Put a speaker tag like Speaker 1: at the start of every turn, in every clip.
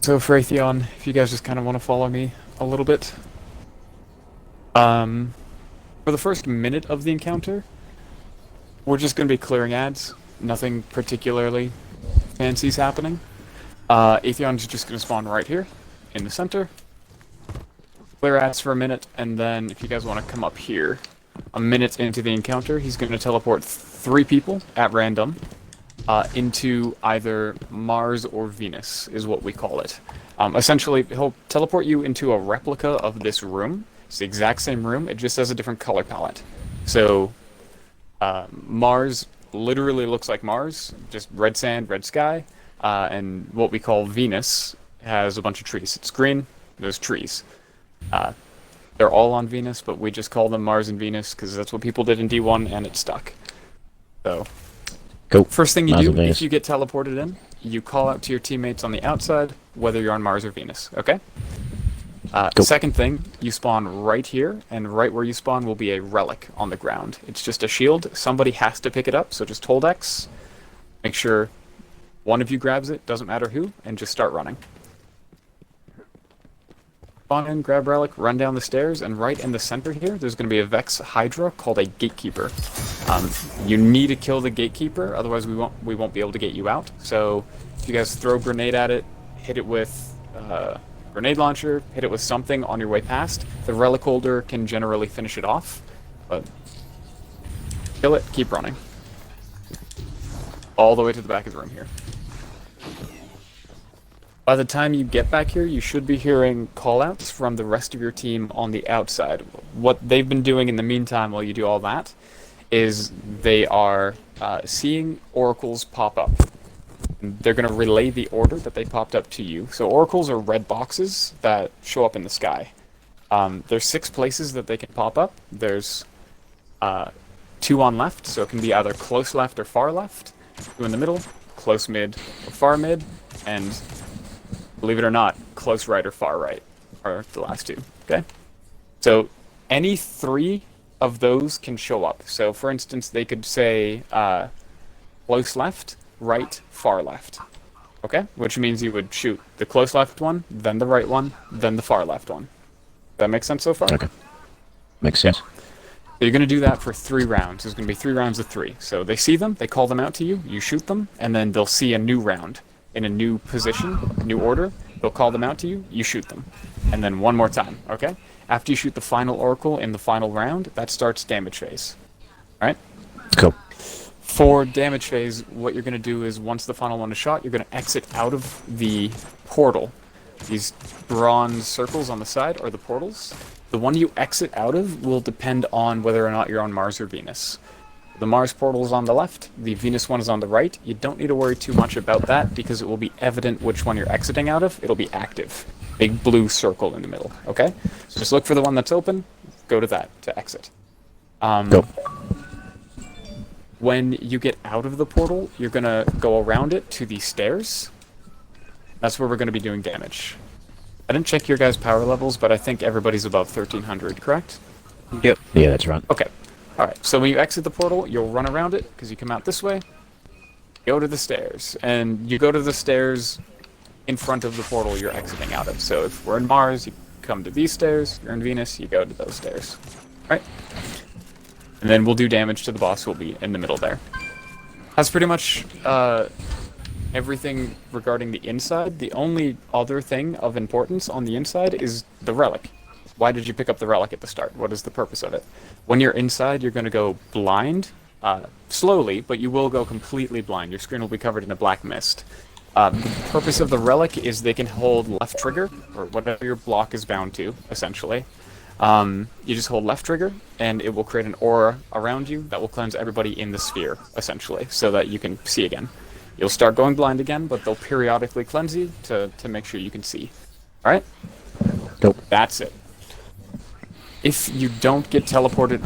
Speaker 1: So for Atheon, if you guys just kind of want to follow me a little bit, um, for the first minute of the encounter, we're just going to be clearing ads. Nothing particularly fancy's happening. Atheon's just going to spawn right here in the center. Clear ads for a minute, and then if you guys want to come up here, a minute into the encounter, he's going to teleport 3 people at random into either Mars or Venus, is what we call it. Essentially, he'll teleport you into a replica of this room. It's the exact same room, it just has a different color palette. So, Mars literally looks like Mars, just red sand, red sky, and what we call Venus has a bunch of trees. It's green, there's trees. They're all on Venus, but we just call them Mars and Venus because that's what people did in D1 and it stuck. So,
Speaker 2: cool.
Speaker 1: First thing you do, if you get teleported in, you call out to your teammates on the outside, whether you're on Mars or Venus, okay? Cool. Second thing, you spawn right here, and right where you spawn will be a relic on the ground. It's just a shield. Somebody has to pick it up, so just hold X. Make sure one of you grabs it, doesn't matter who, and just start running. Spawn in, grab relic, run down the stairs, and right in the center here, there's going to be a Vex Hydra called a Gatekeeper. You need to kill the Gatekeeper, otherwise we won't be able to get you out. So if you guys throw a grenade at it, hit it with grenade launcher, hit it with something on your way past. The relic holder can generally finish it off, but kill it, keep running. All the way to the back of the room here. By the time you get back here, you should be hearing callouts from the rest of your team on the outside. What they've been doing in the meantime while you do all that is they are seeing oracles pop up. They're going to relay the order that they popped up to you. So oracles are red boxes that show up in the sky. There's 6 places that they can pop up. There's 2 on left, so it can be either close left or far left. 2 in the middle, close mid or far mid, and believe it or not, close right or far right are the last 2, okay? So any 3 of those can show up. So for instance, they could say close left, right, far left, okay? Which means you would shoot the close left one, then the right one, then the far left one. That makes sense so far?
Speaker 2: Okay. Makes sense.
Speaker 1: So you're going to do that for 3 rounds. There's going to be 3 rounds of 3. So they see them, they call them out to you, you shoot them, and then they'll see a new round in a new position, new order. They'll call them out to you, you shoot them. And then one more time, okay? After you shoot the final oracle in the final round, that starts damage phase. Alright?
Speaker 2: Cool.
Speaker 1: For damage phase, what you're going to do is once the final one is shot, you're going to exit out of the portal. These bronze circles on the side are the portals. The one you exit out of will depend on whether or not you're on Mars or Venus. The Mars portal is on the left, the Venus one is on the right. You don't need to worry too much about that because it will be evident which one you're exiting out of. It'll be active. Big blue circle in the middle, okay? So just look for the one that's open, go to that to exit.
Speaker 2: Go.
Speaker 1: When you get out of the portal, you're going to go around it to the stairs. That's where we're going to be doing damage. I didn't check your guys' power levels, but I think everybody's above 1300, correct?
Speaker 2: Yep. Yeah, that's right.
Speaker 1: Okay. Alright, so when you exit the portal, you'll run around it, because you come out this way, go to the stairs, and you go to the stairs in front of the portal you're exiting out of. So if we're in Mars, you come to these stairs, if you're in Venus, you go to those stairs. Right? And then we'll do damage to the boss who will be in the middle there. That's pretty much everything regarding the inside. The only other thing of importance on the inside is the relic. Why did you pick up the relic at the start? What is the purpose of it? When you're inside, you're going to go blind, slowly, but you will go completely blind. Your screen will be covered in a black mist. The purpose of the relic is they can hold left trigger, or whatever your block is bound to, essentially. You just hold left trigger, and it will create an aura around you that will cleanse everybody in the sphere, essentially, so that you can see again. You'll start going blind again, but they'll periodically cleanse you to make sure you can see. Alright?
Speaker 2: Nope.
Speaker 1: That's it. If you don't get teleported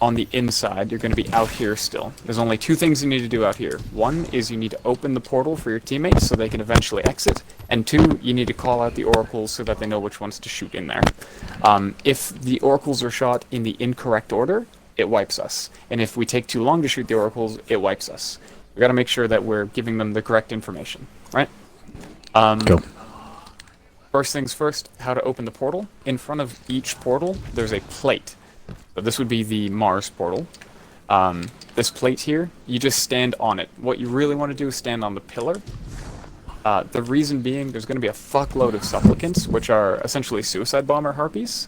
Speaker 1: on the inside, you're going to be out here still. There's only 2 things you need to do out here. 1 is you need to open the portal for your teammates so they can eventually exit, and 2, you need to call out the oracles so that they know which ones to shoot in there. If the oracles are shot in the incorrect order, it wipes us. And if we take too long to shoot the oracles, it wipes us. We got to make sure that we're giving them the correct information, right?
Speaker 2: Go.
Speaker 1: First things first, how to open the portal. In front of each portal, there's a plate. So this would be the Mars portal. This plate here, you just stand on it. What you really want to do is stand on the pillar. The reason being, there's going to be a fuckload of supplicants, which are essentially suicide bomber harpies.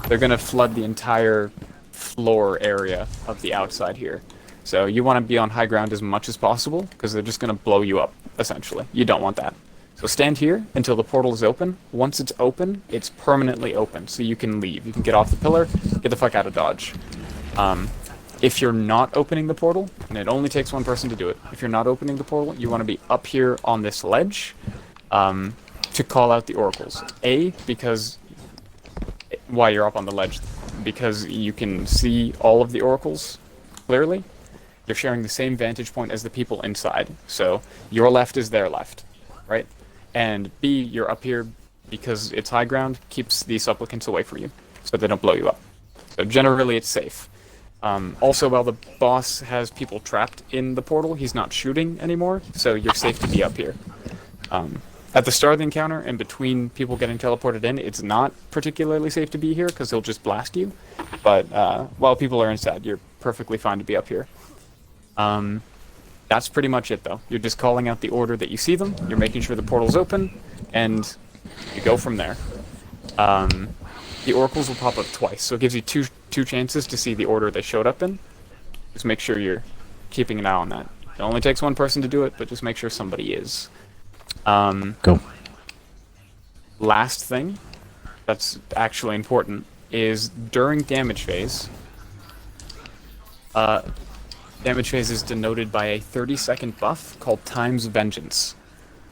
Speaker 1: They're going to flood the entire floor area of the outside here. So you want to be on high ground as much as possible, because they're just going to blow you up, essentially. You don't want that. So stand here until the portal is open. Once it's open, it's permanently open, so you can leave. You can get off the pillar, get the fuck out of Dodge. If you're not opening the portal, and it only takes one person to do it, if you're not opening the portal, you want to be up here on this ledge to call out the oracles. Because why you're up on the ledge, because you can see all of the oracles clearly. You're sharing the same vantage point as the people inside. So your left is their left, right? And B, you're up here because it's high ground, keeps the supplicants away from you, so they don't blow you up. So generally it's safe. Also, while the boss has people trapped in the portal, he's not shooting anymore, so you're safe to be up here. At the start of the encounter, and between people getting teleported in, it's not particularly safe to be here, because he'll just blast you. But while people are inside, you're perfectly fine to be up here. That's pretty much it, though. You're just calling out the order that you see them, you're making sure the portal's open, and you go from there. The oracles will pop up twice, so it gives you two chances to see the order they showed up in. Just make sure you're keeping an eye on that. It only takes one person to do it, but just make sure somebody is.
Speaker 2: Go.
Speaker 1: Last thing that's actually important is during damage phase. Damage phase is denoted by a 30-second buff called Time's Vengeance.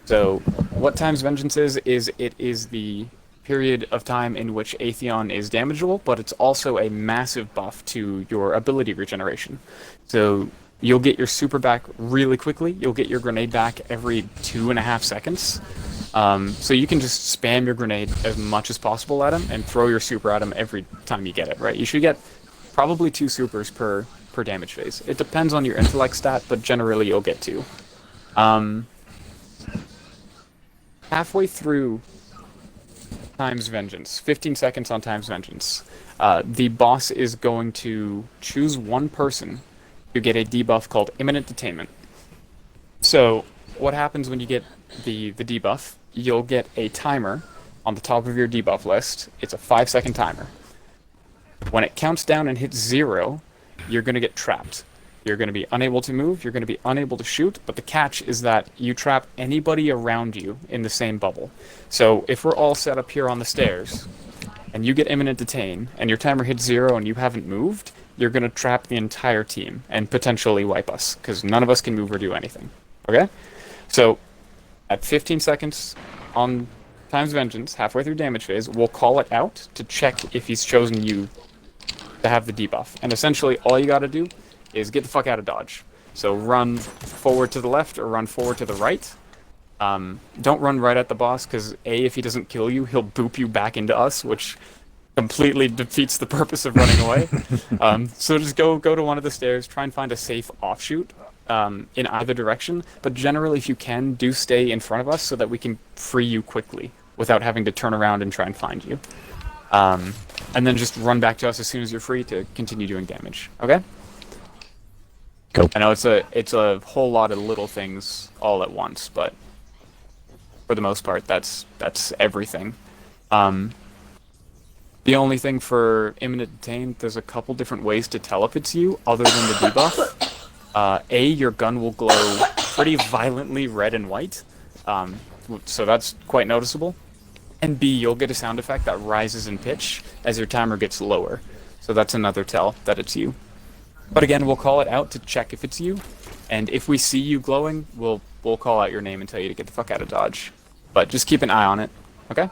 Speaker 1: So what Time's Vengeance is it is the period of time in which Atheon is damageable, but it's also a massive buff to your ability regeneration. So you'll get your super back really quickly. You'll get your grenade back every 2.5 seconds. So you can just spam your grenade as much as possible at him and throw your super at him every time you get it, right? You should get probably 2 supers per damage phase. It depends on your intellect stat, but generally you'll get 2. Halfway through Time's Vengeance, 15 seconds on Time's Vengeance, the boss is going to choose one person to get a debuff called Imminent Detainment. So what happens when you get the debuff? You'll get a timer on the top of your debuff list. It's a 5-second timer. When it counts down and hits 0, you're going to get trapped. You're going to be unable to move, you're going to be unable to shoot, but the catch is that you trap anybody around you in the same bubble. So if we're all set up here on the stairs, and you get Imminent Detain, and your timer hits 0 and you haven't moved, you're going to trap the entire team, and potentially wipe us, because none of us can move or do anything. Okay? So, at 15 seconds on Time's Vengeance, halfway through damage phase, we'll call it out to check if he's chosen you to have the debuff. And essentially, all you gotta do is get the fuck out of Dodge. So run forward to the left or run forward to the right. Don't run right at the boss, because A, if he doesn't kill you, he'll boop you back into us, which completely defeats the purpose of running away. So just go to one of the stairs, try and find a safe offshoot in either direction, but generally, if you can, do stay in front of us so that we can free you quickly without having to turn around and try and find you. And then just run back to us as soon as you're free to continue doing damage. Okay?
Speaker 2: Go.
Speaker 1: I know it's a whole lot of little things all at once, but for the most part, that's everything. The only thing for Imminent Detain, there's a couple different ways to tell if it's you, other than the debuff. A, your gun will glow pretty violently red and white, so that's quite noticeable. And B, you'll get a sound effect that rises in pitch as your timer gets lower. So that's another tell that it's you. But again, we'll call it out to check if it's you, and if we see you glowing, we'll call out your name and tell you to get the fuck out of Dodge. But just keep an eye on it, okay?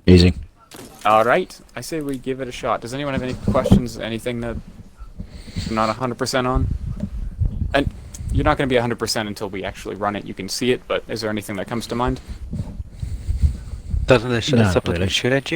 Speaker 2: Easy.
Speaker 1: Alright, I say we give it a shot. Does anyone have any questions, anything that I'm not 100% on? And you're not going to be 100% until we actually run it. You can see it, but is there anything that comes to mind?
Speaker 3: Doesn't the
Speaker 2: Not
Speaker 3: supplicant
Speaker 2: really.
Speaker 3: shoot at you?